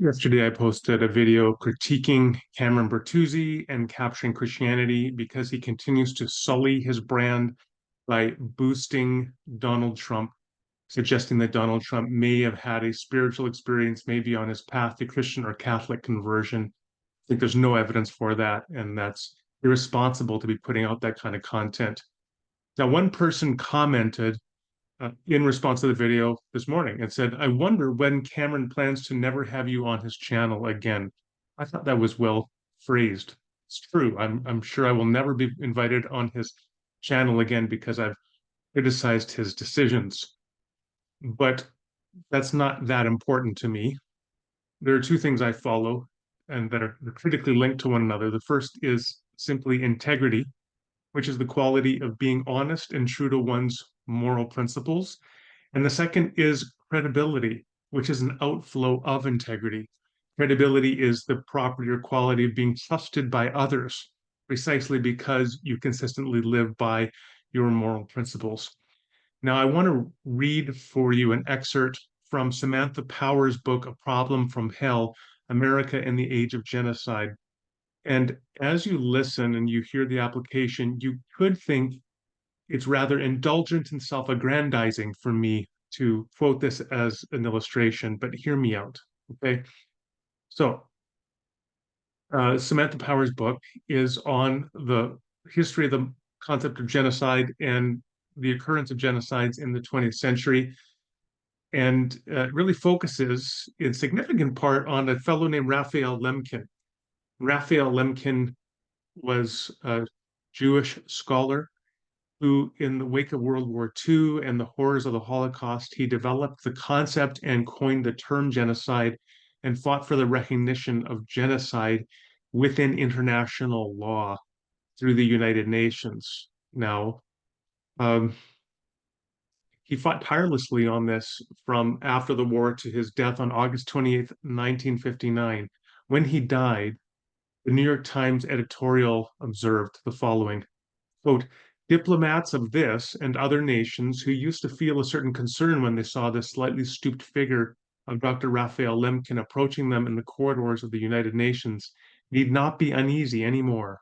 Yesterday, I posted a video critiquing Cameron Bertuzzi and capturing Christianity because he continues to sully his brand by boosting Donald Trump, suggesting that Donald Trump may have had a spiritual experience, maybe on his path to Christian or Catholic conversion. I think there's no evidence for that, and that's irresponsible to be putting out that kind of content. Now, one person commented in response to the video this morning and said, I wonder when Cameron plans to never have you on his channel again. I thought that was well phrased. It's true. I'm sure I will never be invited on his channel again because I've criticized his decisions. But that's not that important to me. There are two things I follow and that are critically linked to one another. The first is simply integrity, which is the quality of being honest and true to one's moral principles. And the second is credibility, which is an outflow of integrity. Credibility is the property or quality of being trusted by others, precisely because you consistently live by your moral principles. Now, I want to read for you an excerpt from Samantha Power's book, A Problem from Hell: America in the Age of Genocide. And as you listen and you hear the application, you could think it's rather indulgent and self-aggrandizing for me to quote this as an illustration, but hear me out. Okay. So, Samantha Power's book is on the history of the concept of genocide and the occurrence of genocides in the 20th century, and really focuses in significant part on a fellow named Raphael Lemkin. Raphael Lemkin was a Jewish scholar who, in the wake of World War II and the horrors of the Holocaust, he developed the concept and coined the term genocide and fought for the recognition of genocide within international law through the United Nations. Now, um, he fought tirelessly on this from after the war to his death on August 28th, 1959. When he died, the New York Times editorial observed the following, quote, diplomats of this and other nations who used to feel a certain concern when they saw the slightly stooped figure of Dr. Raphael Lemkin approaching them in the corridors of the United Nations need not be uneasy anymore.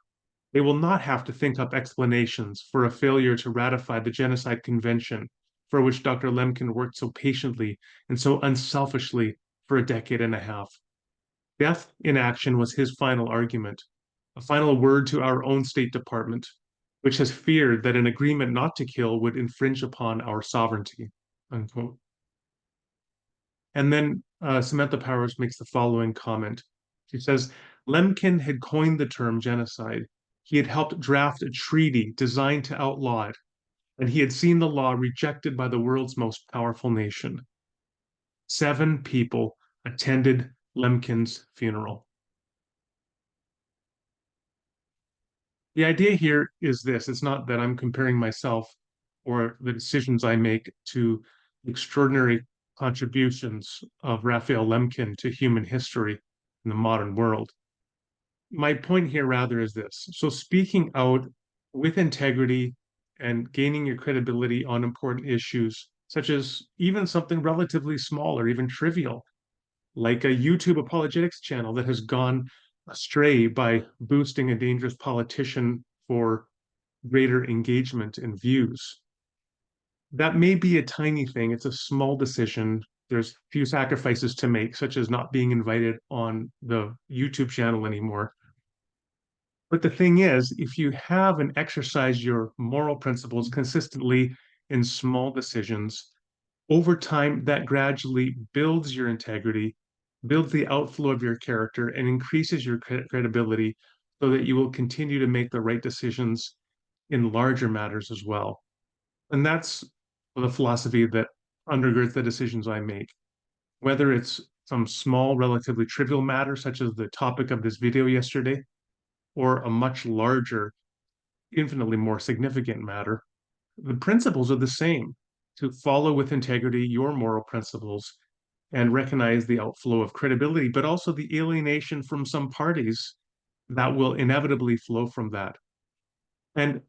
They will not have to think up explanations for a failure to ratify the Genocide Convention for which Dr. Lemkin worked so patiently and so unselfishly for a decade and a half. Death in action was his final argument, a final word to our own State Department, which has feared that an agreement not to kill would infringe upon our sovereignty. Unquote. And then Samantha Powers makes the following comment. She says, Lemkin had coined the term genocide. He had helped draft a treaty designed to outlaw it, and he had seen the law rejected by the world's most powerful nation. 7 people attended Lemkin's funeral. The idea here is this. It's not that I'm comparing myself or the decisions I make to extraordinary contributions of Raphael Lemkin to human history in the modern world. My point here rather is this. So speaking out with integrity and gaining your credibility on important issues, such as even something relatively small or even trivial, like a YouTube apologetics channel that has gone astray by boosting a dangerous politician for greater engagement and views. That may be a tiny thing. It's a small decision. There's few sacrifices to make, such as not being invited on the YouTube channel anymore. But the thing is, if you have and exercise your moral principles consistently in small decisions, over time, that gradually builds your integrity, builds the outflow of your character, and increases your credibility so that you will continue to make the right decisions in larger matters as well. And that's the philosophy that undergirds the decisions I make. Whether it's some small, relatively trivial matter, such as the topic of this video yesterday, or a much larger, infinitely more significant matter, the principles are the same: to follow with integrity your moral principles and recognize the outflow of credibility, but also the alienation from some parties that will inevitably flow from that. And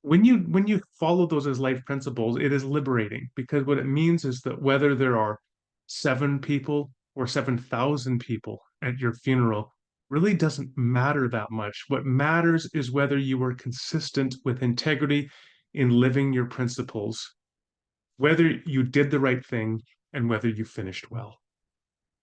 when you follow those as life principles, it is liberating because what it means is that whether there are 7 people or 7,000 people at your funeral really doesn't matter that much. What matters is whether you were consistent with integrity in living your principles, whether you did the right thing, and whether you finished well.